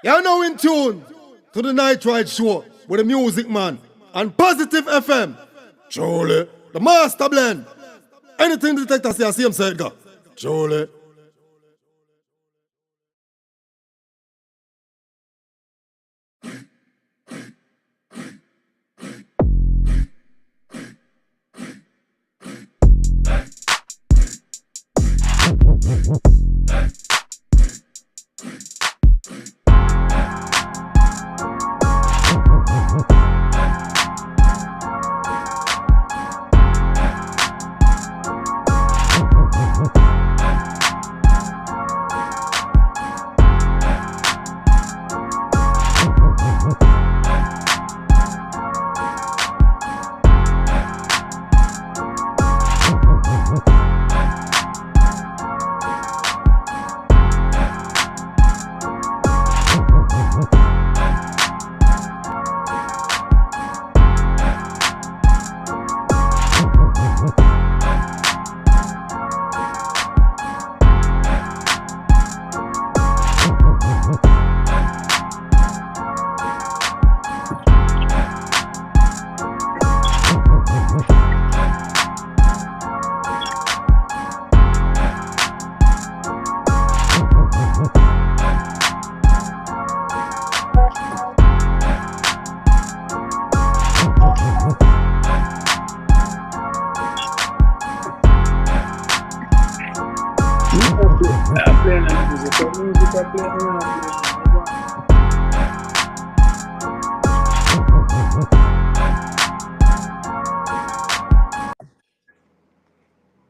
You're now in tune to the Night Ride Show with the Music Man and Positive FM. Truly, the master blend. Anything the detector say, I see him say it go. Truly.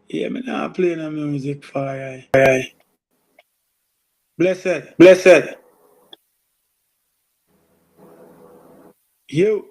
Yeah, me not playing no music for I. Blessed. You.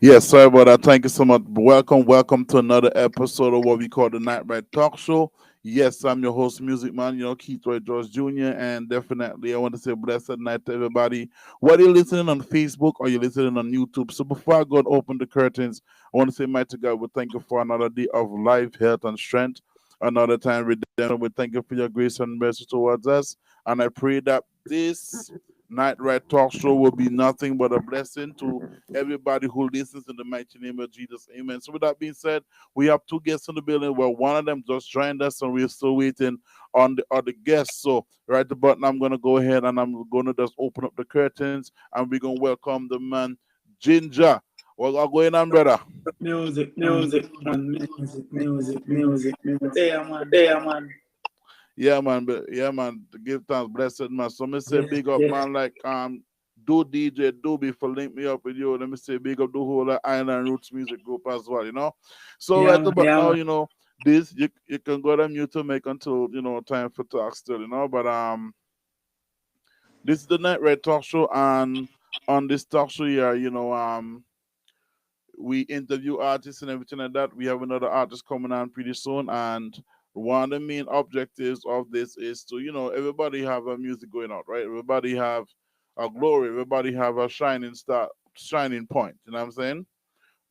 Yes, sorry about that. Thank you so much. Welcome to another episode of what we call the Night Ride Talk Show. Yes, I'm your host, Music Man, Keith Roy George Jr., and definitely I want to say blessed night to everybody. Whether you're listening on Facebook or you're listening on YouTube. So before I go and open the curtains, I want to say, mighty God, we thank you for another day of life, health, and strength. Another time, redemption. We thank you for your grace and mercy towards us. And I pray that this Night Ride Talk Show will be nothing but a blessing to everybody who listens in the mighty name of Jesus. Amen. So with that being said, we have two guests in the building. Well, one of them just joined us and we're still waiting on the other guests. So right the button, I'm going to go ahead and I'm going to just open up the curtains and we're going to welcome the man, GinJah. Well, I'll go in on, brother. Music, man. There, man. Yeah, man. To give thanks, blessed man. So me say big up, man. Like do DJ Doobie for link me up with you. Let me say big up the whole Island Roots music group as well. So Yeah, right man. about now, this you can go to mute to make until time for talk still. But this is the Night Red Talk Show, and on this talk show here, we interview artists and everything like that. We have another artist coming on pretty soon, and one of the main objectives of this is to, everybody have a music going out, right? Everybody have a glory, everybody have a shining star, shining point. You know what I'm saying?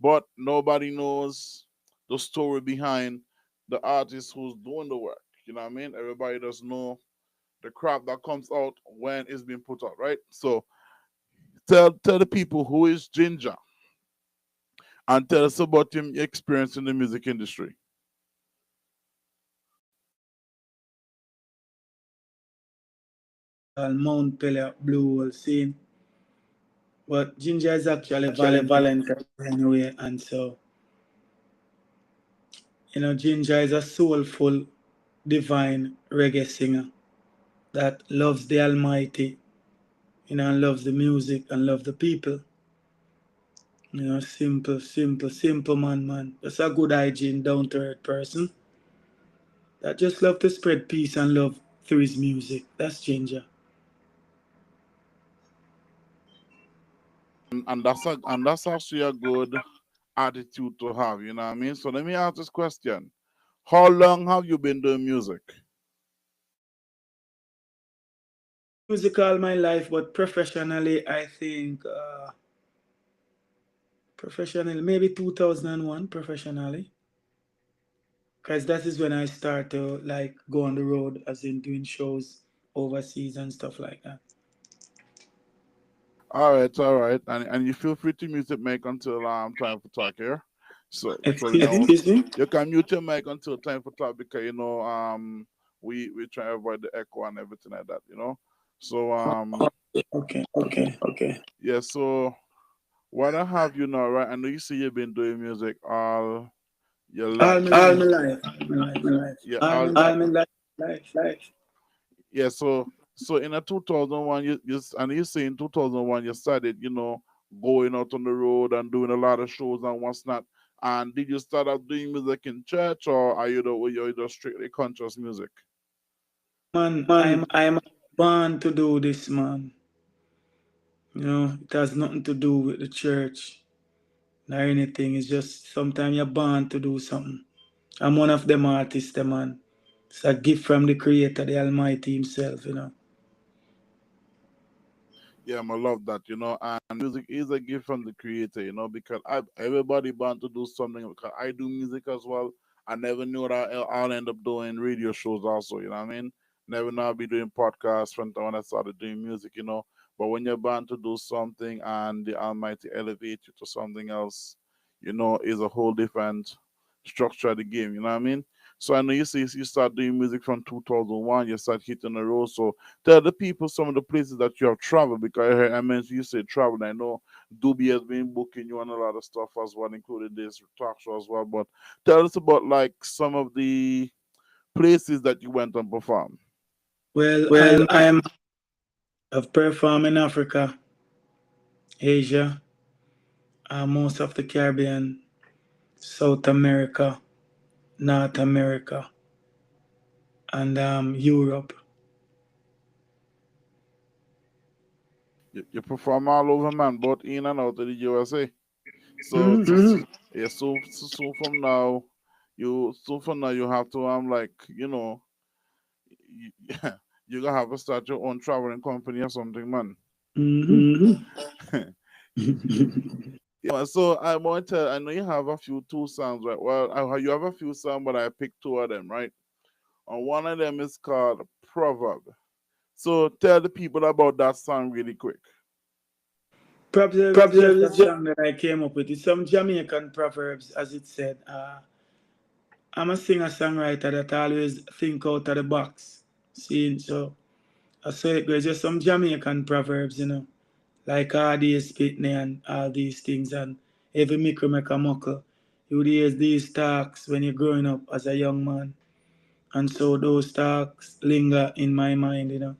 But nobody knows the story behind the artist who's doing the work. You know what I mean? Everybody does know the crap that comes out when it's being put out, right? So tell the people who is GinJah and tell us about your experience in the music industry. Mount Pele Blue Hole scene. But GinJah is actually Valentine anyway, and so GinJah is a soulful, divine reggae singer that loves the Almighty, and loves the music and loves the people. Simple man. Just a good hygiene, down to earth person that just love to spread peace and love through his music. That's GinJah. And that's actually a good attitude to have, you know what I mean? So let me ask this question. How long have you been doing music? Music all my life, but professionally, I think professionally maybe 2001 professionally. Because that is when I start to like go on the road, as in doing shows overseas and stuff like that. All right, and you feel free to mute your mic until time for talk here. So Excuse me? you can mute your mic until time for talk because we try to avoid the echo and everything like that. So Okay. yeah. So what I have now, right? I know you see you've been doing music all your All life. my life. All Yeah, my all life. yeah. So in a 2001, and you say in 2001 you started, going out on the road and doing a lot of shows and what's not. And did you start out doing music in church, or are you're just strictly conscious music? Man, I'm born to do this, man. It has nothing to do with the church nor anything. It's just sometimes you're born to do something. I'm one of them artists, man. It's a gift from the Creator, the Almighty Himself. Yeah, I love that, and music is a gift from the creator, because everybody born to do something. Because I do music as well. I never knew that I'll end up doing radio shows also, you know what I mean? Never know I'll be doing podcasts from when I started doing music. But when you're born to do something and the Almighty elevate you to something else, is a whole different structure of the game, you know what I mean? So I know you say you start doing music from 2001, you start hitting the road. So tell the people some of the places that you have traveled, because I mentioned you say travel. I know Doobie has been booking you on a lot of stuff as well, including this talk show as well. But tell us about like some of the places that you went and performed. Well, I've performed in Africa, Asia, most of the Caribbean, South America, North America, and Europe. You perform all over, man, both in and out of the USA. So, yeah, so from now, you have to like you, you're gonna have to start your own traveling company or something, man. Yeah, so I want to. I know you have a few two songs, right? Well, you have a few songs, but I picked two of them, right? And one of them is called Proverb. So tell the people about that song really quick. Proverbs is just a song that I came up with. It's some Jamaican proverbs, as it said. I'm a singer-songwriter that always think out of the box. See, so I say it goes just some Jamaican proverbs. Like all these pitney and all these things, and every micro make a muckle. You hear these talks when you're growing up as a young man. And so those talks linger in my mind.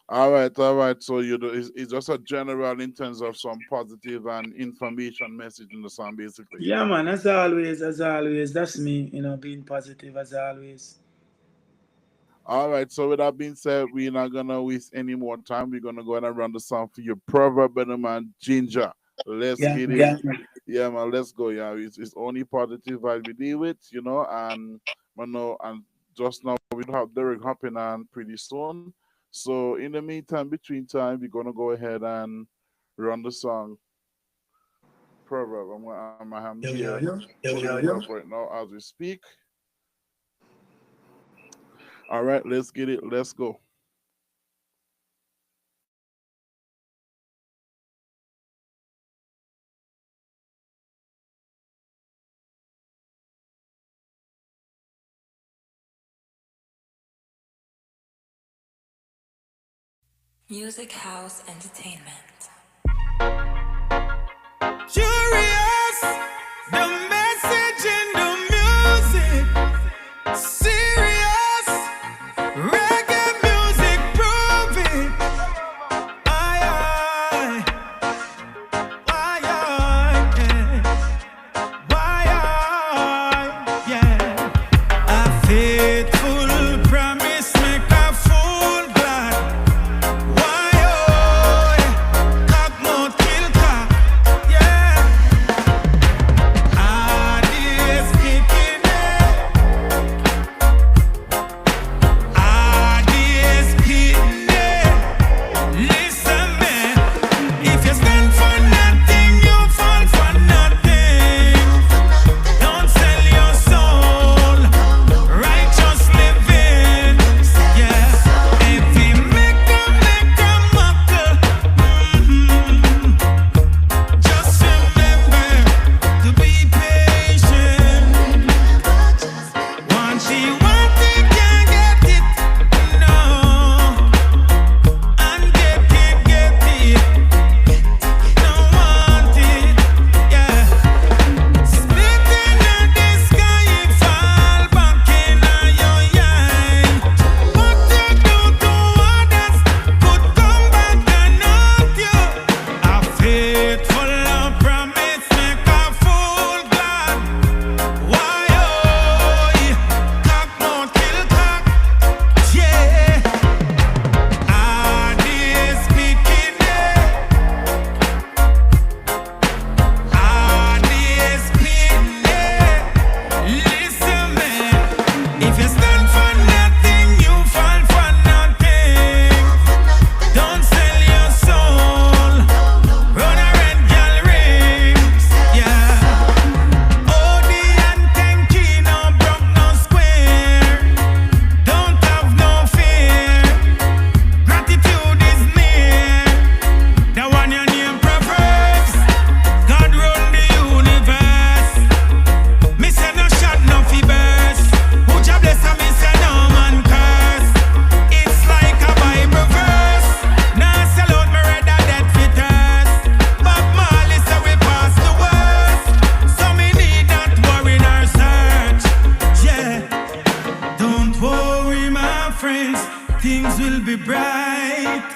All right. So it's just a general in terms of some positive and information message in the song, basically. Yeah, man, as always, that's me, being positive as always. All right. So with that being said, we're not gonna waste any more time. We're gonna go ahead and run the song for your Proverb, man, GinJah. Let's get it. Yeah, man. Let's go. Yeah, it's only positive vibe we deal with, and and just now we have Derek hopping on pretty soon. So in the meantime, between time, we're gonna go ahead and run the song Proverb. I'm here pulling it up right now as we speak. All right, let's get it. Let's go. Music House Entertainment. Curious, the message in the music. Serious, reggae music, prove it. Aye, yeah. A faithful promise make a fool glad. Why, oh, friends, things will be bright.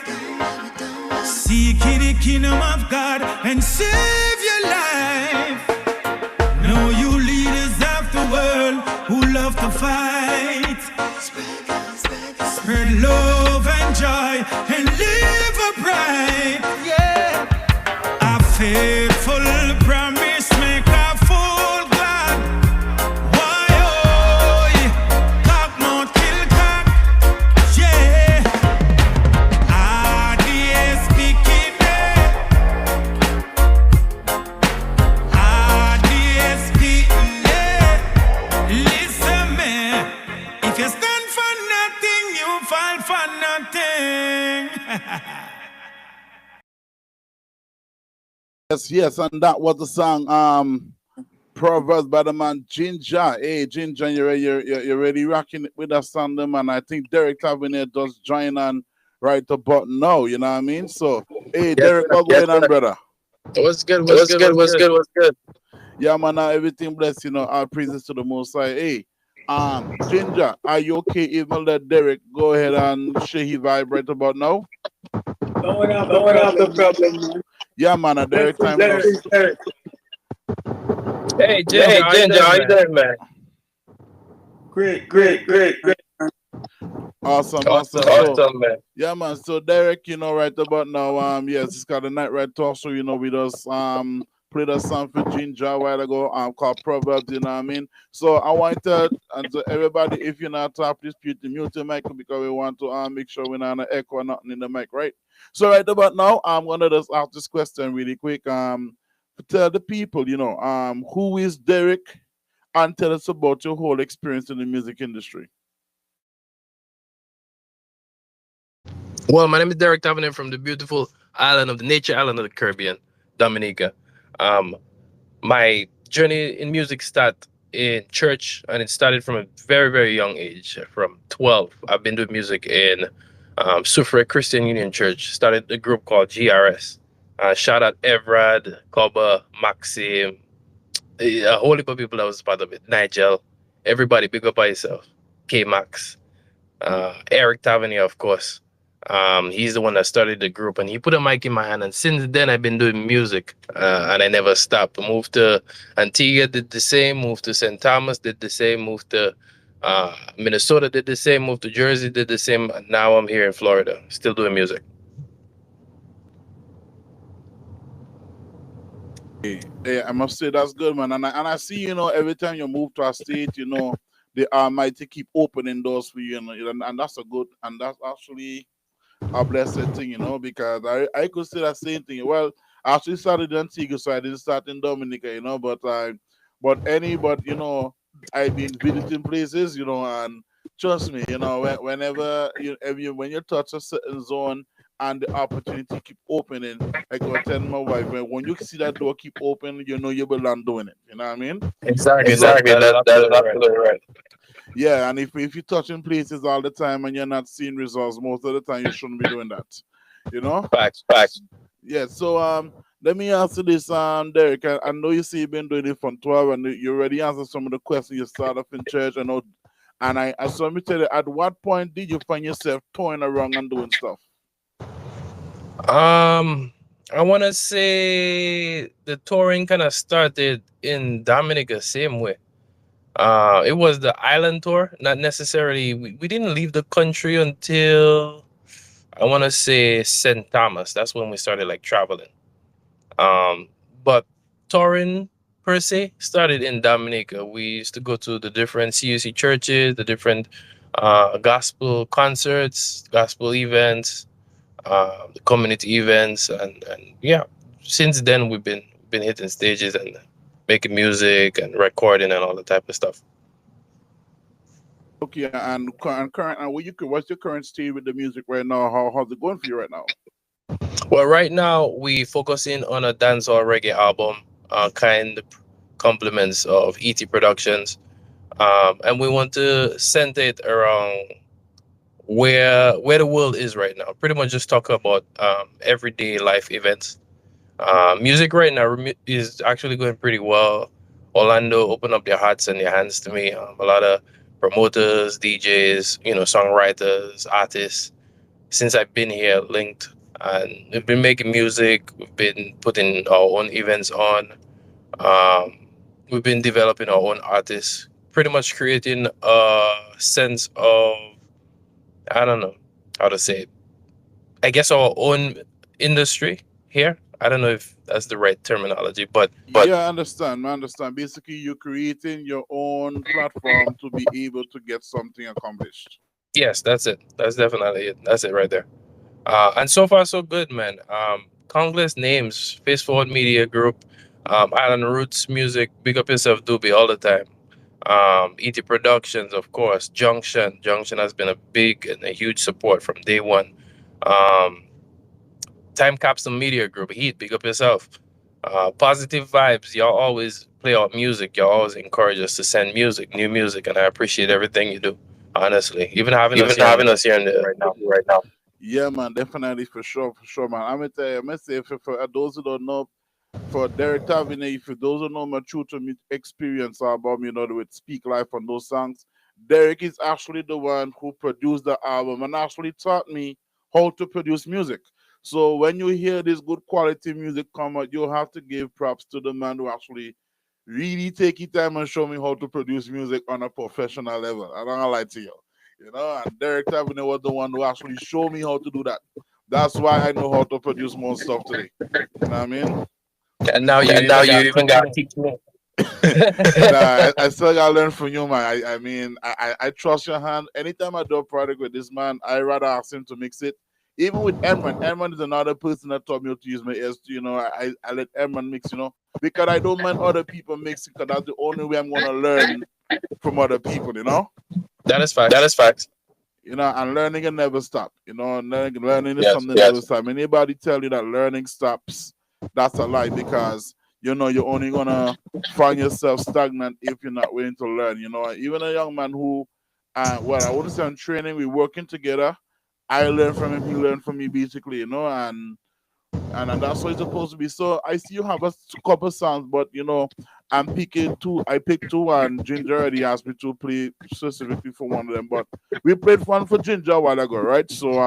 Seek ye the kingdom of God and save your life. Know you leaders of the world who love to fight. Spread love and joy and live upright. Yeah. A faithful promise make a fool glad. Why oh, cock not kill cock. Yeah. RDS speaking there. RDS speaking there. Listen man, if you stand for nothing, you fall for nothing. Yes, and that was the song Proverbs by the man GinJah. Hey GinJah, you're ready rocking it with us on them, and I think Derek Tavernier does join on right about now, you know what I mean? So hey Yes, Derek, sir. what's going on, brother? What's good? What's good? Yeah, man, everything blessed, you know, our praises to the most high. Hey, GinJah, are you okay if I let Derek go ahead and share his vibe right about now? Don't have the problem, man. Yeah, man, Derek time with us. Hey, GinJah, how you doing, man? Great. Awesome. Awesome, man. Yeah, man. So Derek, you know, right about now, yes, it's got a night right talk. So you know, we just played a song for GinJah a while ago, called Proverbs. You know what I mean? So I want to and to everybody, if you're not top, please mute the mic because we want to make sure we're not echo or nothing in the mic, right? So right about now, I'm gonna just ask this question really quick. Tell the people, you know, who is Derek, and tell us about your whole experience in the music industry. Well, my name is Derek Tavernier from the beautiful island of the nature island of the Caribbean, Dominica. My journey in music started in church, and it started from a very, very young age. From 12, I've been doing music in Suffolk Christian Union Church. Started a group called GRS. Shout out Evrad, Koba, Maxim, a whole heap of people that was part of it. Nigel, everybody, big up by yourself. K Max, Eric Tavernier, of course. He's the one that started the group, and he put a mic in my hand. And since then, I've been doing music, and I never stopped. Moved to Antigua, did the same. Moved to St. Thomas, did the same. Moved to Minnesota, did the same. Moved to Jersey, did the same. And now I'm here in Florida, still doing music. Yeah, I must say that's good, man. And I see, you know, every time you move to a state, you know, the Almighty keep opening doors for you, and that's a good, and that's actually a blessed thing, you know, because I could say that same thing. Well, I actually started in Antigua, so I didn't start in Dominica, you know, but you know, I've been visiting places, you know, and trust me, you know, whenever when you touch a certain zone and the opportunity keep opening, I go tell my wife, when you see that door keep open, you know you belong doing it. You know what I mean? Exactly. That is absolutely right. Yeah, and if you're touching places all the time and you're not seeing results, most of the time you shouldn't be doing that. You know? Facts. Yeah, so let me answer this, Derek. I know you see you've been doing it from 12 and you already answered some of the questions you started off in church. I know, and so let me tell you, at what point did you find yourself touring around and doing stuff? I want to say the touring kind of started in Dominica same way. It was the island tour, not necessarily. We didn't leave the country until I want to say St. Thomas. That's when we started like traveling. But touring per se started in Dominica. We used to go to the different CUC churches, the different gospel concerts, gospel events, the community events, and yeah. Since then, we've been hitting stages and making music and recording and all the type of stuff. Okay, and current, and what's your current state with the music right now? How's it going for you right now? Well, right now we focusing on a dancehall reggae album, kind compliments of ET Productions, and we want to center it around where the world is right now. Pretty much just talk about everyday life events. Music right now is actually going pretty well. Orlando opened up their hearts and their hands to me. A lot of promoters, DJs, songwriters, artists. Since I've been here, linked, and we've been making music. We've been putting our own events on. Um, we've been developing our own artists, pretty much creating a sense of, I don't know how to say it. I guess our own industry here. I don't know if that's the right terminology, but Yeah, I understand. Basically, you're creating your own platform to be able to get something accomplished. yes, that's it. That's definitely it. That's it right there. And so far so good, man. Countless names: Face Forward Media Group, Island Roots Music, big up yourself, Doobie, all the time. ET Productions, of course. Junction has been a big and a huge support from day one. Um, Time Capsule Media Group, Heat, big up yourself. Positive Vibes, y'all always play out music. Y'all always encourage us to send music, new music, and I appreciate everything you do. Honestly, even having us here in the, right now. Yeah, man, definitely for sure, man. I'm gonna tell you, I'm gonna say for those who don't know, for Derek Tavernier, if those who know my true to me experience about me, with Speak Life on those songs, Derek is actually the one who produced the album and actually taught me how to produce music. So when you hear this good quality music come out, you have to give props to the man who actually really take his time and show me how to produce music on a professional level. I don't gonna lie to you. And Derek Tavernier was the one who actually showed me how to do that. That's why I know how to produce more stuff today. You know what I mean? And now you even got to teach me. Nah, I still gotta learn from you, man. I mean, I trust your hand. Anytime I do a project with this man, I rather ask him to mix it. Even with Edmund. Edmund is another person that taught me how to use my ears. I let Edmund mix, because I don't mind other people mixing, because that's the only way I'm gonna learn from other people, That is facts. And learning can never stop. Learning is something that never stops. Anybody tell you that learning stops, that's a lie, because you're only gonna find yourself stagnant if you're not willing to learn. Even a young man who, I wouldn't say I'm training, we're working together. I learn from him, he learned from me, basically, and that's what it's supposed to be. So I see you have a couple songs, but I'm picking two. I picked two, and GinJah already asked me to play specifically for one of them. But we played one for GinJah a while ago, right? So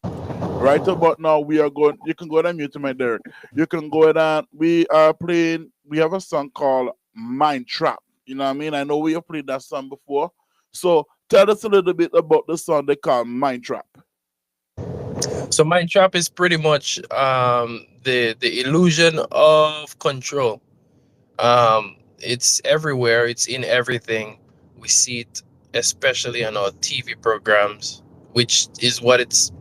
right about now we are going. You can go ahead and mute my Derek. You can go ahead and we are playing. We have a song called Mind Trap. You know what I mean? I know we have played that song before. So tell us a little bit about the song they call Mind Trap. So Mind Trap is pretty much the illusion of control. It's everywhere. It's in everything. We see it, especially on our TV programs, which is what it's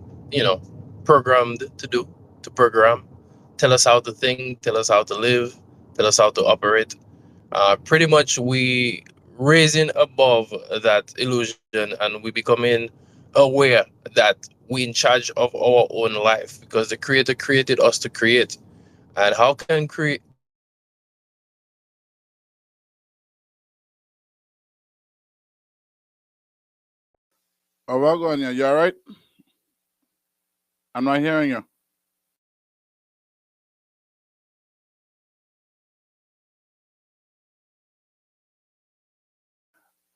programmed to do. To program, tell us how to think, tell us how to live, tell us how to operate. Pretty much we raising above that illusion, and we becoming aware that we in charge of our own life, because the creator created us to create. And how can create Oh, well going, you all right? I'm not hearing you.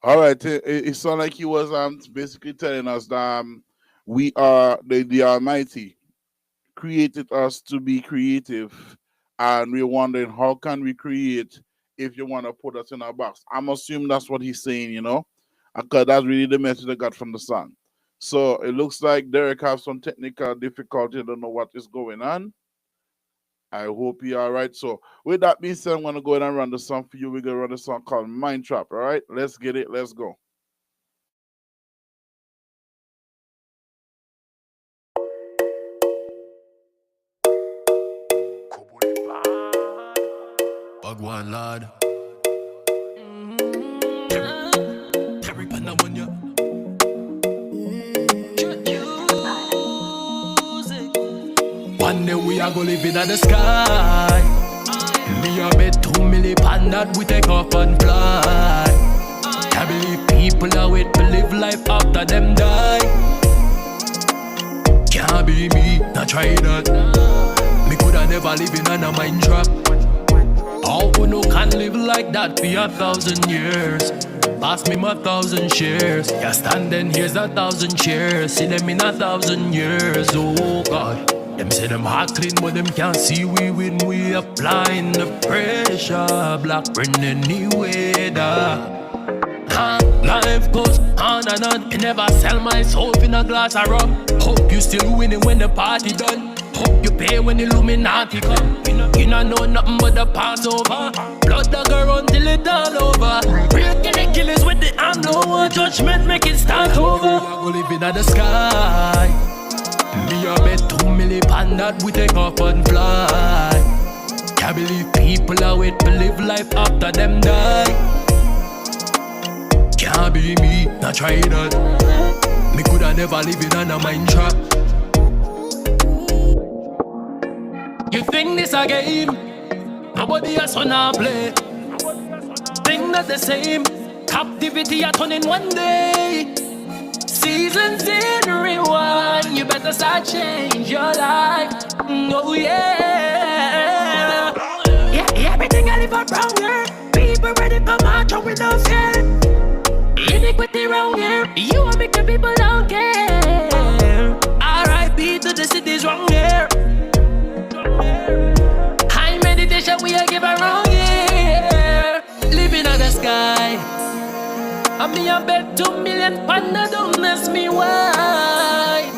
All right. It sounded like he was basically telling us that we are the Almighty created us to be creative, and we're wondering how can we create if you want to put us in a box. I'm assuming that's what he's saying, because that's really the message I got from the song. So it looks like Derek has some technical difficulty. I don't know what is going on. I hope you're all right. So with that being said, I'm going to go ahead and run the song for you. We're going to run a song called Mind Trap. All right, let's get it. Let's go. One lad. One day we are gonna live in the sky. Me a bet 2 million pound that we take off and fly. I believe people are wait to live life after them die. Can't be me, not try that. Me coulda never live in a mind trap. How we no can live like that for 1,000 years? Pass me my 1,000 shares. Yeah, standing here's 1,000 shares. See them in 1,000 years. Oh God. Them say them heart clean, but them can't see we when we applying the pressure. Black burn anyway, life goes on and on. You never sell my soul in a glass of rum. Hope you still winning when the party done. Hope you pay when the Illuminati come. You don't know nothing but the Passover. Blood that go run till it all over. Breaking the killers with the arm, no one judgment, make it start over. I go living at the sky. Me a bet 2 million pound that we take off and fly. Can't believe people are wait to live life after them die. Can't be me, not try that. Me coulda never live in a mind trap. You think this a game? Nobody else wanna play. Think that the same. Captivity a turn in one day. Seasons in rewind. You better start change your life. Oh yeah. Yeah, everything I live around here. People ready for march on with no fear. Iniquity round here. You want make the people don't care. R.I.P. to the cities wrong here. High meditation we are give around here. Living on the sky. I me a bet 2 million panda don't mess me why.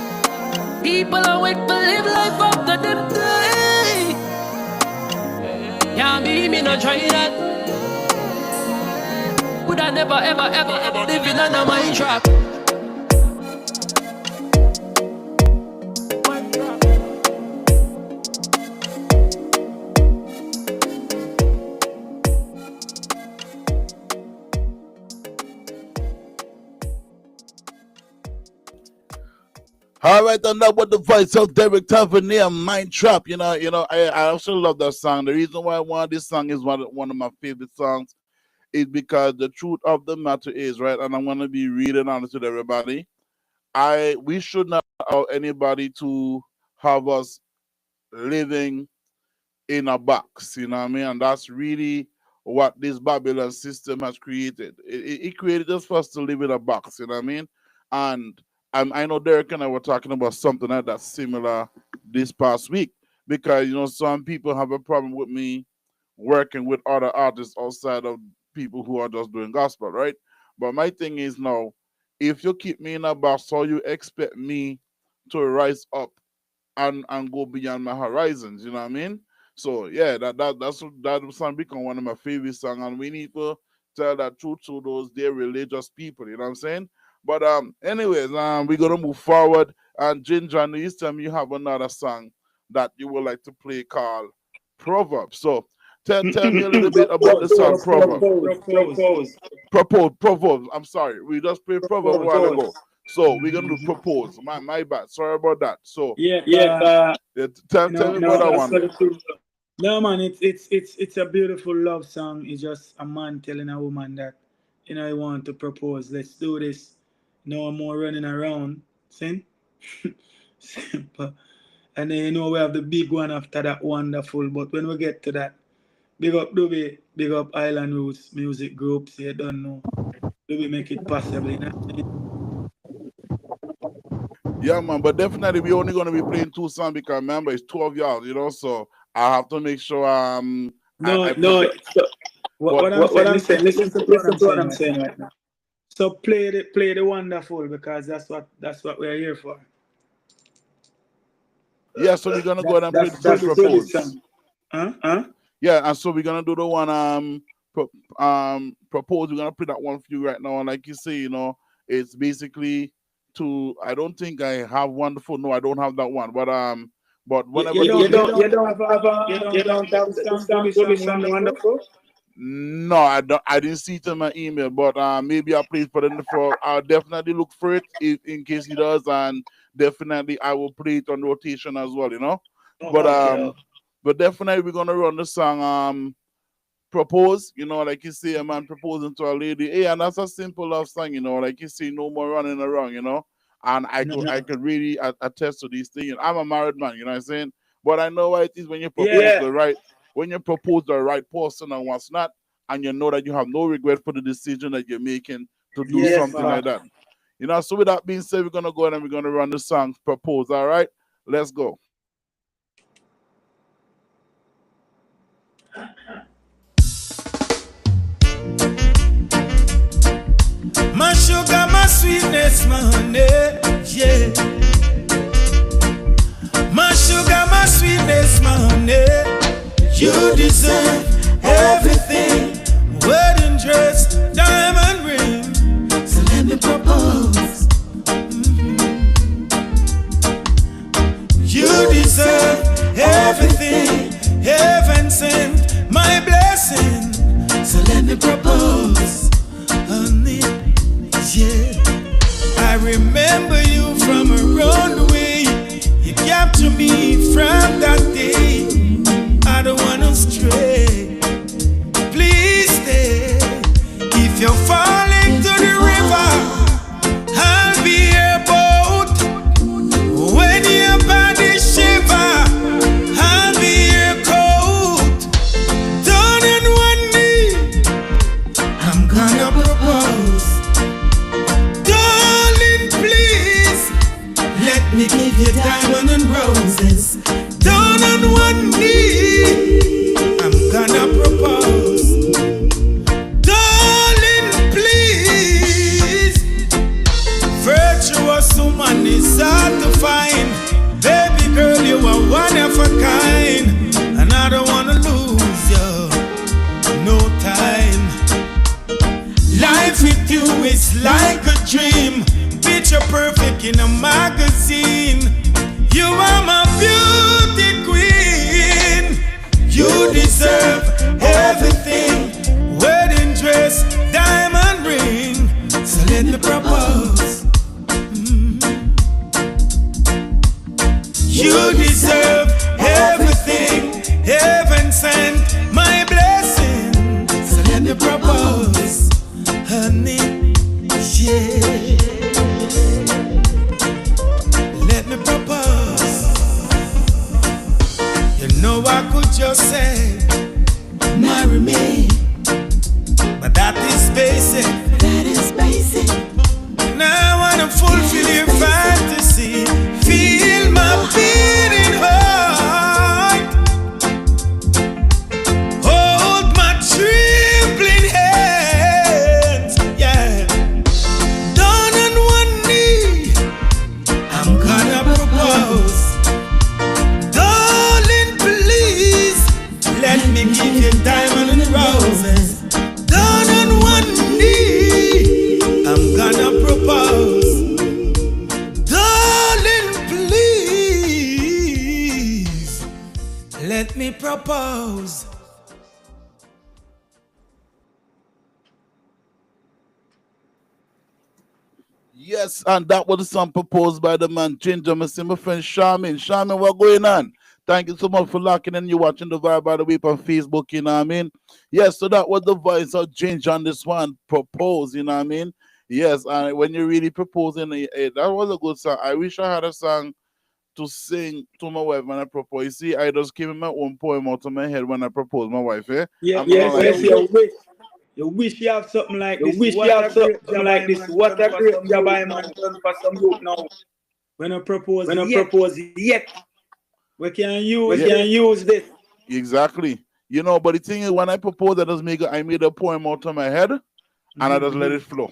People are wait to live life after them die. Can't be me not try that. Would I never ever living on a mind trap. All right, and that was the voice of Derek Tavernier, Mind Trap. I also love that song. The reason why I want this song is one of my favorite songs is because the truth of the matter is, right, and I'm going to be reading honest with everybody, we should not allow anybody to have us living in a box, you know what I mean? And that's really what this Babylon system has created. It created us for us to live in a box, you know what I mean? And I know Derek and I were talking about something like that similar this past week because, some people have a problem with me working with other artists outside of people who are just doing gospel, right? But my thing is now, if you keep me in a box, so you expect me to rise up and go beyond my horizons, you know what I mean? So yeah, that song become one of my favorite songs, and we need to tell that truth to those dear religious people, you know what I'm saying? But anyways, we're gonna move forward. And GinJah, this time you have another song that you would like to play called Proverbs. So tell me a little bit about the song Proverbs. Propose. I'm sorry, we just played Proverbs a while ago. So we're gonna do Propose. My bad. Sorry about that. So tell me about that one. No man, it's a beautiful love song. It's just a man telling a woman that he want to propose. Let's do this. No more running around. See? Simple. And then we have the big one after that, wonderful. But when we get to that, big up Dubby, big up Island Roots music groups. You don't know. Dubby make it possible. Yeah, man, but definitely we're only gonna be playing 2 songs because remember it's 2 of y'all, so I have to make sure what I'm saying, listen to what I'm saying right now. So play the wonderful because that's what we're here for. Yeah, so we're gonna go ahead and play the Propose. Yeah, and so we're gonna do the one Propose. We're gonna play that one for you right now, and like you say, it's basically I don't think I have Wonderful. No, I don't have that one, but whenever you don't have the Wonderful. No, I don't. I didn't see it in my email, but maybe I'll play it for them. I'll definitely look for it in case he does, and definitely I will play it on rotation as well. But definitely we're gonna run the song Propose. Like you say, a man proposing to a lady. Hey, and that's a simple love song. Like you say, no more running around. And I could really attest to these things. I'm a married man. You know what I'm saying? But I know what it is when you propose when you propose the right person and what's not, and you know that you have no regret for the decision that you're making to do Yes, something like that. You know, so with that being said, we're gonna go ahead and we're gonna run the song Propose. All right, let's go. My sugar, my sweetness, my honey, yeah. My sugar, my sweetness, my honey. You deserve everything. Wedding dress, diamond ring. So let me propose. You deserve everything. Heaven sent my blessing. So let me propose, honey. Yeah, I remember you from around the way. You captured me from that day. I don't wanna stray. Please stay. If you're falling to the river, I'll be your boat. When your body shiver, I'll be your coat. Down on one knee, I'm gonna propose. Let me give you diamond and roses. Down on one knee, I'm gonna propose. Darling, please. Virtuous woman is hard to find. Baby girl, you are one of a kind, and I don't wanna lose you. No time. Life with you is like a dream. Picture perfect in a magazine. You are my beauty queen. You deserve everything. Wedding dress, diamond ring. So let me propose. You deserve everything. Heaven sent my blessing. So let me propose, honey. Yeah. Let me propose. You know I could just say, marry me, but that is basic. That is basic. Now I wanna fulfill your fantasy. Feel my beating heart. Hold my trembling hands. Yeah. Down on one knee, I'm gonna propose. Darling, please, let me give you diamond and roses. Down on one knee, I'm gonna propose. Darling, please, let me propose. Yes, and that was the song proposed by the man GinJah. I see my friend Charmin. Charmin, what going on? Thank you so much for locking in. You watching the Vibe by the Week on Facebook, you know what I mean? Yes, so that was the voice of GinJah on this one. Propose, you know what I mean? Yes, and when you're really proposing, that was a good song. I wish I had a song to sing to my wife when I propose. You see, I just came in my own poem out of my head when I propose my wife, eh? Yeah, I'm not gonna lie yes, to you. you wish. You wish you have something like this. What a great job I man What done a for great some job youth I now. man done for some youth now. When I propose When I yet, propose yet, we can we use can use this. Exactly. You know, but the thing is, when I propose, I made a poem out of my head and I just let it flow.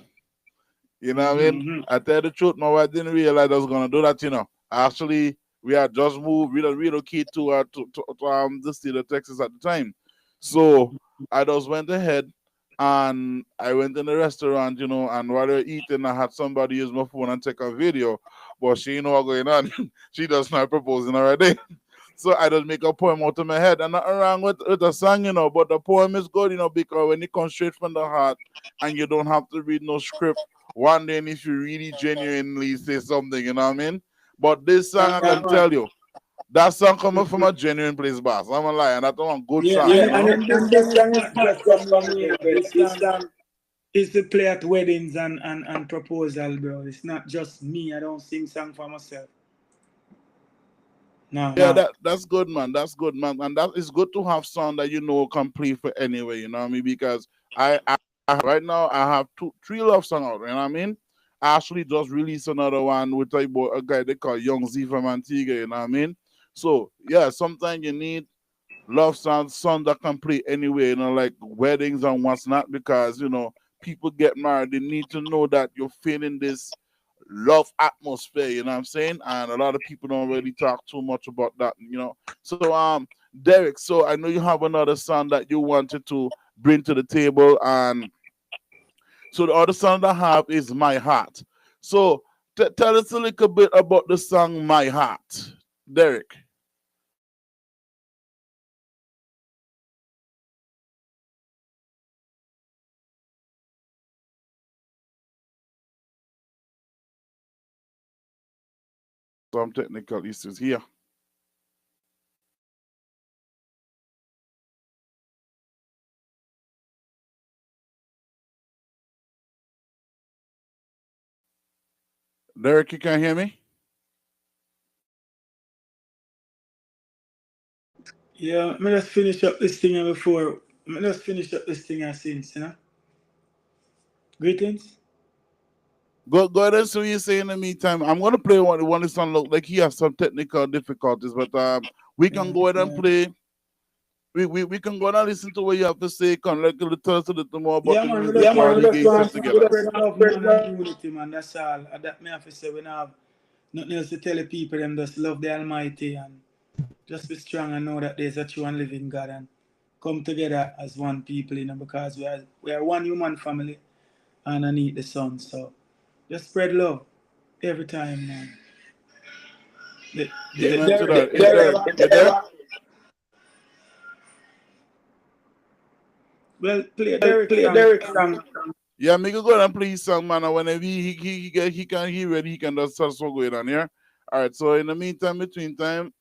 You know what I mean? I tell the truth, my wife didn't realize I was gonna do that. You know, actually, we had just moved, we relocate to the state of Texas at the time. So I just went ahead and I went in the restaurant, you know, and while they were eating, I had somebody use my phone and take a video, but she didn't know what's going on. She just not proposing already. So I just make a poem out of my head, and nothing wrong with a song, you know, but the poem is good, you know, because when it comes straight from the heart and you don't have to read no script, wondering if you really genuinely say something, you know what I mean? But this song, I can tell you, that song coming from a genuine place, boss. I'm a lie, and that's a good Yeah, song, you know? and this song is just from me. This song is to play at weddings and proposal, bro. It's not just me. I don't sing song for myself. No, Yeah, no. that's good, man. That's good, man. And that is good to have song that you know can play for anyway. You know what I mean? Because I right now I have three love song out. You know what I mean? I actually just released another one with a guy they call Young Z from Antigua. You know what I mean? So yeah, sometimes you need love song that can play anyway. You know, like weddings and what's not. Because you know people get married, they need to know that you're feeling this love atmosphere, you know what I'm saying? And a lot of people don't really talk too much about that, you know. So Derek, so I know you have another song that you wanted to bring to the table, and so the other song that I have is My Heart. So tell us a little bit about the song My Heart, Derek. Some technical issues here. Derek, you can hear me? Yeah, me just finish up this thing before. Me just finish up this thing since, you know. Greetings. Go ahead and see what you say in the meantime. I'm gonna play one this song look like he has some technical difficulties, but we can go ahead and play. We can go and listen to what you have to say. Can like tell us a little more about Yeah, the man, we music just while want you get to yourself together. spread love, man, and unity, man. That's all. And that me have to say, we don't have nothing else to tell the people. Them just love the Almighty and just be strong and know that there's a true and living God and come together as one people, you know, because we are one human family and I need the Son. So just spread love every time, man. Amen to that. Hey, Derek, you there? Well, play a Play Derek Derek song. Yeah, make a go ahead and play his song, man. And whenever he can hear it, he can just start so going on here. All right. So in the meantime, between time,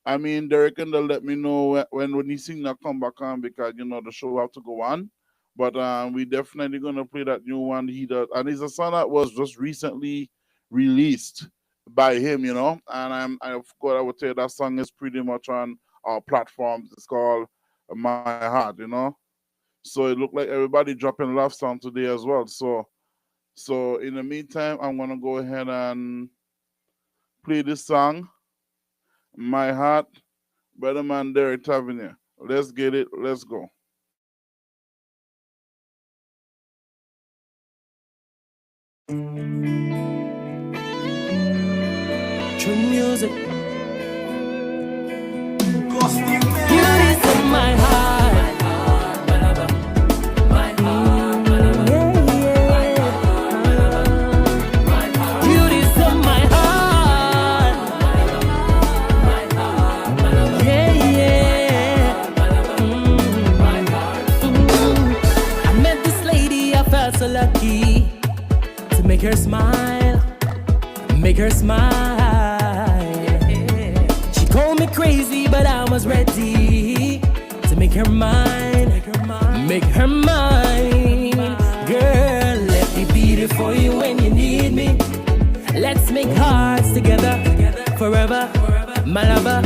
I mean, Derek and they'll let me know when he sing that come back on, because you know the show have to go on. But we definitely gonna play that new one he does, and it's a song that was just recently released by him, you know. And I forgot I would say that song is pretty much on our platforms. It's called My Heart, you know. So it looked like everybody dropping love song today as well. So in the meantime, I'm gonna go ahead and play this song, My Heart, Brother Man Derek Tavernier. Let's get it. Let's go. True music. Beauty's in my heart. Beauty's in my heart. I met this lady, I felt so lucky to make her smile. Make her smile. She called me crazy, but I was ready to make her mine. Make her mine. Girl, let me be there for you when you need me. Let's make hearts together forever, my lover.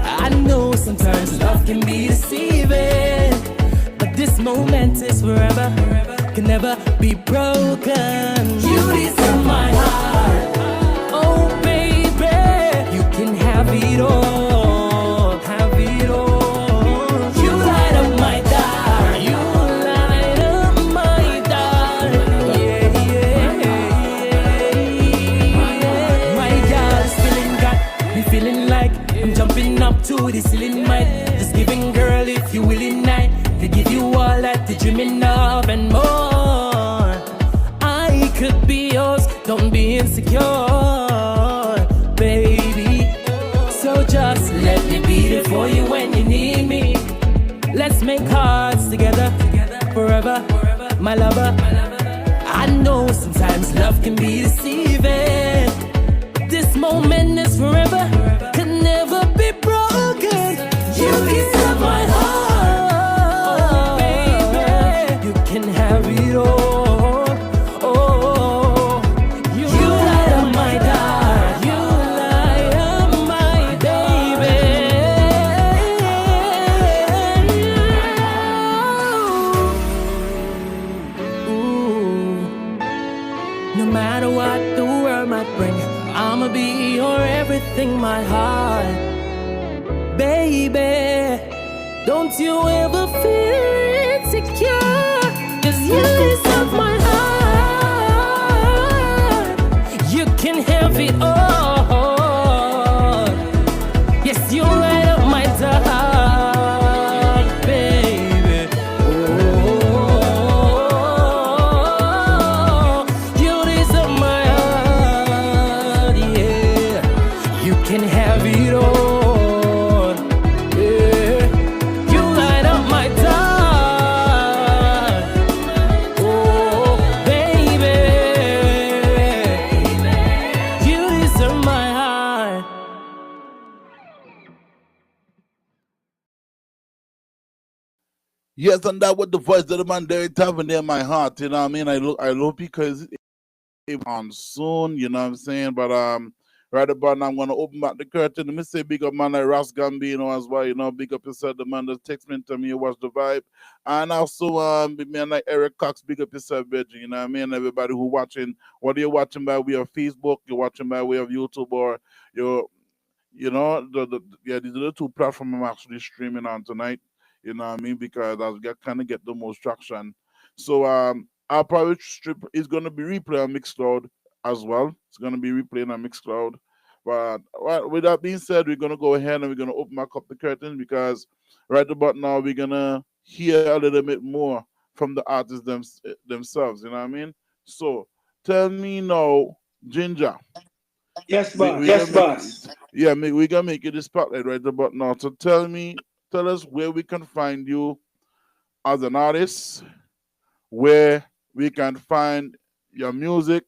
I know sometimes love can be deceiving, but this moment is forever, can never be broken. Beauty's in my heart. Oh baby, you can have it all, have it all. You light up my dark, you light up my dark. Yeah, yeah. My girl's feeling got me feeling like I'm jumping up to the ceiling, might just giving girl if you willing, night to give you all that you're dreaming of and more. I could be yours, don't be insecure, baby. So just let me be there for you when you need me. Let's make hearts together forever, my lover. I know sometimes love can be deceiving. This moment is forever, can never be broken. You deserve my heart, baby. You can have it all. You light up my dark, you light up my day. I'ma be your everything, my heart. Baby, don't you ever feel insecure, 'cause you deserve my heart. You can have it all. Yes, you light up my dark, baby. Oh, you deserve my heart, yeah. You can have it all. Yes, and that was the voice of the man Derek Tavernier in my heart. You know what I mean? I look because it on soon, you know what I'm saying? But right about now I'm gonna open back the curtain. Let me say big up man like Ross Gambino as well, you know, big up yourself, the man that text me to me, watch the vibe. And also man like Eric Cox, big up yourself, Virgin, you know what I mean? Everybody who watching, whether you're watching by way of Facebook, you're watching by way of YouTube, or you're these are the two platforms I'm actually streaming on tonight. You know what I mean? Because I kind of get the most traction. So our private strip is gonna be replayed on Mixcloud as well. It's gonna be replayed on Mixcloud. But with that being said, we're gonna go ahead and we're gonna open back up the curtain because right about now we're gonna hear a little bit more from the artists themselves. You know what I mean? So tell me now, GinJah. Yes, We, boss. we Yes, gonna make boss. we gonna make it the spotlight right about now. So tell us where we can find you as an artist, where we can find your music,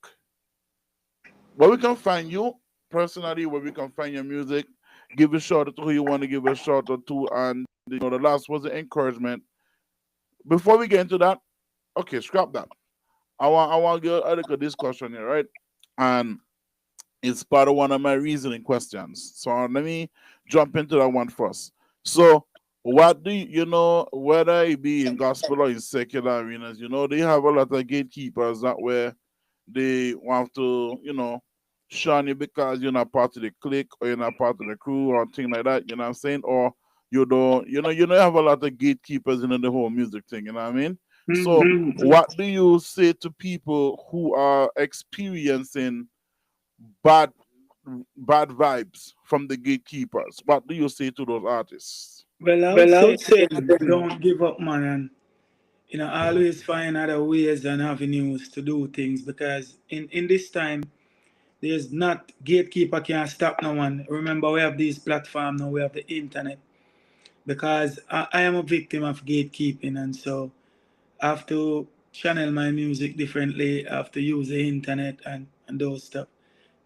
where we can find you personally, where we can find your music. Give a shout out to who you want to give a shout out to, and the last was the encouragement. Before we get into that, okay, scrap that. I want to get a look at this question here, right? And it's part of one of my reasoning questions. So let me jump into that one first. So, what do whether it be in gospel or in secular arenas, they have a lot of gatekeepers that where they want to, shun you because you're not part of the clique or you're not part of the crew or thing like that, you know what I'm saying? Or you don't have a lot of gatekeepers in the whole music thing, you know what I mean? So, what do you say to people who are experiencing bad bad vibes from the gatekeepers? What do you say to those artists? Well, I would Well, I say would say don't give up, man, and always find other ways and avenues to do things because in this time there's not gatekeeper can stop no one. Remember, we have these platforms now, we have the internet. Because I am a victim of gatekeeping, and so I have to channel my music differently. I have to use the internet and those stuff.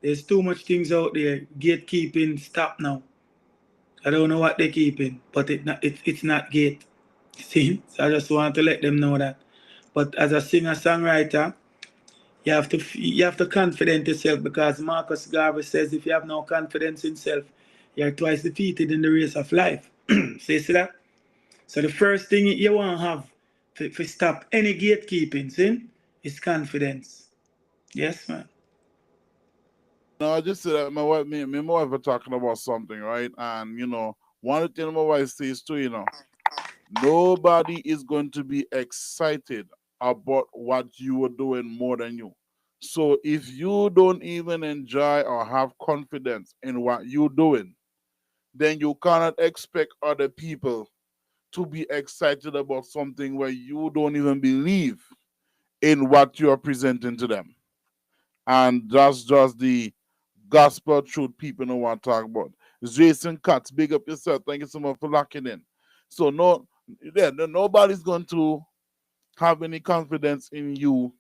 There's too much things out there. Gatekeeping stop now. I don't know what they're keeping, but it's not gate. See, so I just want to let them know that. But as a singer songwriter, you have to confident yourself because Marcus Garvey says if you have no confidence in self, you're twice defeated in the race of life. So you see that? So the first thing you want to have to stop any gatekeeping, see, is confidence. Yes, man. No, I just said that my wife, me and my wife were talking about something, right? And one of the things my wife says too, nobody is going to be excited about what you are doing more than you. So if you don't even enjoy or have confidence in what you're doing, then you cannot expect other people to be excited about something where you don't even believe in what you are presenting to them. And that's just the gospel truth people don't want to talk about. Jason Katz, big up yourself. Thank you so much for locking in. So nobody's going to have any confidence in you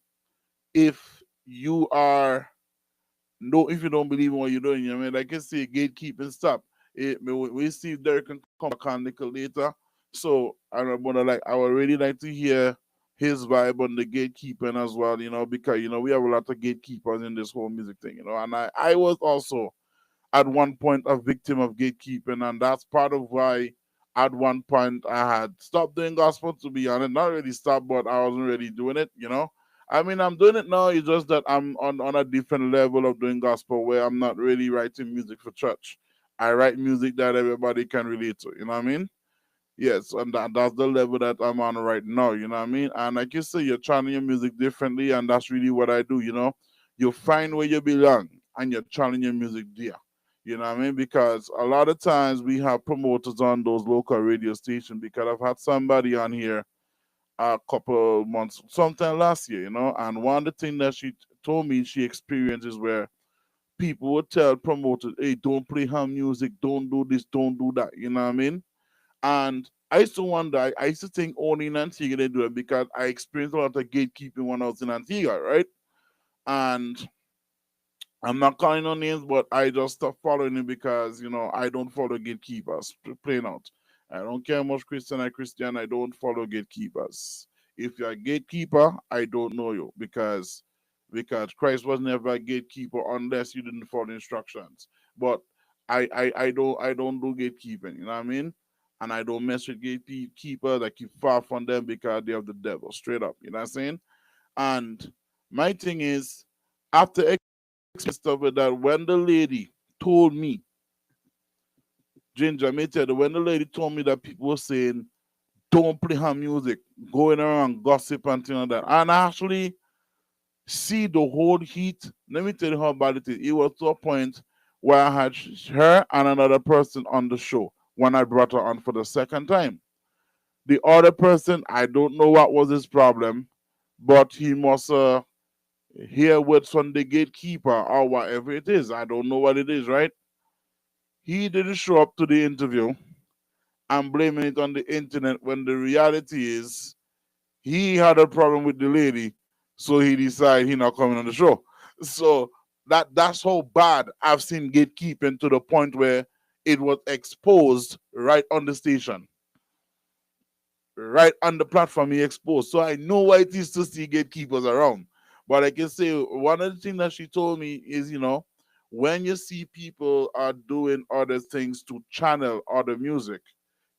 if you are no if you don't believe in what you're doing. You know what I mean? Like I say, gatekeeping stop. We see Derek can come back on nickel later. So I would really like to hear his vibe on the gatekeeping as well, because we have a lot of gatekeepers in this whole music thing, and I was also at one point a victim of gatekeeping, and that's part of why at one point I had stopped doing gospel, to be honest. Not really stopped, but I wasn't really doing it. I mean, I'm doing it now. It's just that I'm on a different level of doing gospel where I'm not really writing music for church. I write music that everybody can relate to. You know what I mean? Yes, and that's the level that I'm on right now. You know what I mean? And like you say, you're channeling your music differently, and that's really what I do. You know, you find where you belong, and you're channeling your music there. You know what I mean? Because a lot of times we have promoters on those local radio stations. Because I've had somebody on here a couple months, sometime last year, you know. And one of the things that she told me she experiences where people would tell promoters, "Hey, don't play her music, don't do this, don't do that." You know what I mean? And I used to wonder, I used to think only in Antigua they do it because I experienced a lot of gatekeeping when I was in Antigua, right? And I'm not calling no names, but I just stopped following it because I don't follow gatekeepers. Plain out. I don't care how much Christian. I don't follow gatekeepers. If you're a gatekeeper, I don't know you because Christ was never a gatekeeper unless you didn't follow instructions. But I don't do gatekeeping. You know what I mean? And I don't mess with gatekeepers. I keep far from them because they have the devil. Straight up. You know what I'm saying? And my thing is, after stuff with that, when the lady told me, GinJah, me tell you, when the lady told me that people were saying, don't play her music, going around gossip and things like that, and I actually see the whole heat. Let me tell you how bad it is. It was to a point where I had her and another person on the show when I brought her on for the second time. The other person, I don't know what was his problem, but he must hear words from the gatekeeper or whatever it is. I don't know what it is, right? He didn't show up to the interview. I'm blaming it on the internet when the reality is he had a problem with the lady, so he decided he not coming on the show. So that's how bad I've seen gatekeeping to the point where it was exposed right on the station, right on the platform he exposed. So I know why it is to see gatekeepers around. But I can say one of the things that she told me is, when you see people are doing other things to channel other music,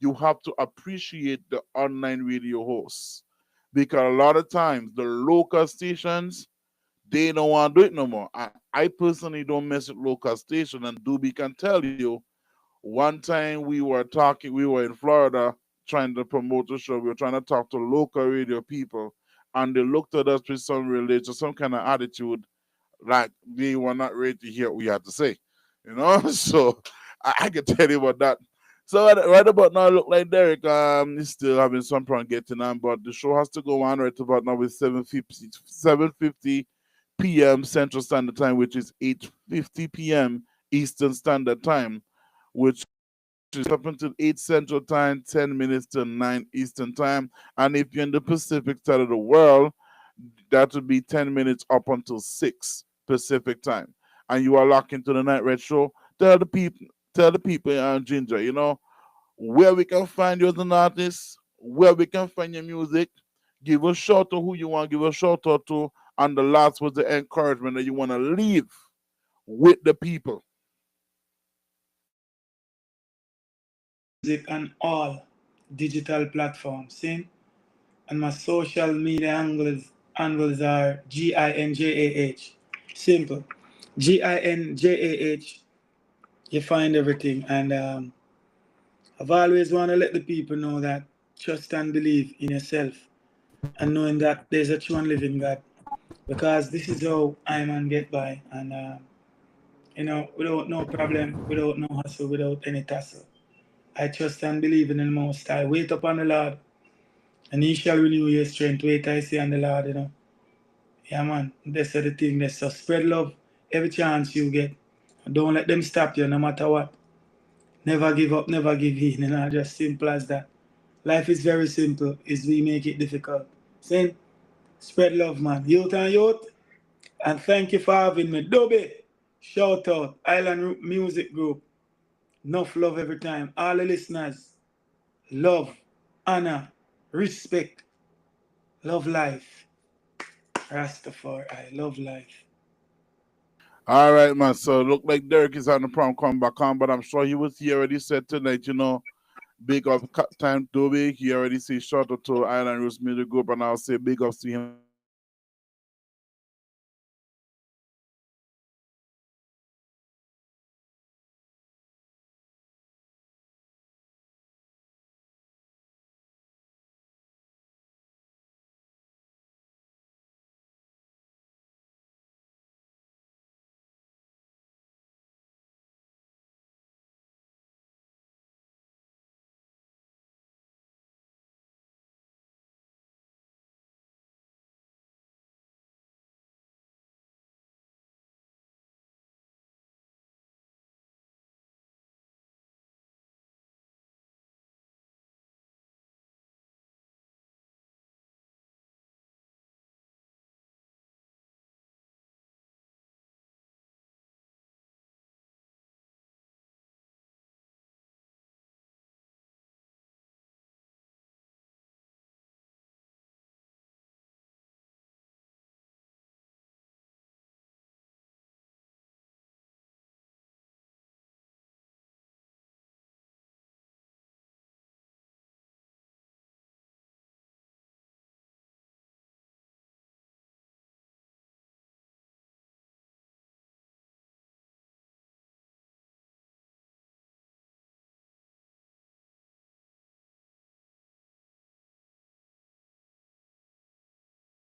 you have to appreciate the online radio hosts. Because a lot of times the local stations, they don't want to do it no more. I personally don't mess with local station, and Doobie can tell you, one time we were in Florida trying to promote the show. We were trying to talk to local radio people, and they looked at us with some religion, some kind of attitude, like they were not ready to hear what we had to say. So I can tell you about that. So right about now, look like Derek. He's still having some problem getting on, but the show has to go on right about now with 7:50 p.m. Central Standard Time, which is 8:50 p.m. Eastern Standard Time, which is up until 8 Central Time, 10 minutes to 9 Eastern Time. And if you're in the Pacific side of the world, that would be 10 minutes up until 6 Pacific Time. And you are locked into the Night Red Show. Tell the people, GinJah, where we can find you as an artist, where we can find your music. Give a shout out who you want to give a shout out to. And the last was the encouragement that you want to leave with the people. Music on all digital platforms. See? And my social media handles are GinJah. Simple. GinJah. You find everything. And I've always want to let the people know that trust and believe in yourself and knowing that there's a true and living God. Because this is how I man get by. And, without no problem, without no hustle, without any tussle. I trust and believe in the Most High. Wait upon the Lord, and He shall renew your strength. Wait, I say on the Lord. Yeah, man. That's the thing. That's so spread love every chance you get. Don't let them stop you no matter what. Never give up, never give in. Just simple as that. Life is very simple. It's we make it difficult. Saying, spread love, man. Youth and youth. And thank you for having me. Dobby. Shout out. Island Music Group. Enough love every time. All the listeners. Love, honor, respect. Love life. Rastafari. I love life. All right, man. So look like Derek is on the prom coming back on, but I'm sure he already said tonight, big up Time Doby. He already said shout out to Island Roots Music Group, and I'll say big ups to him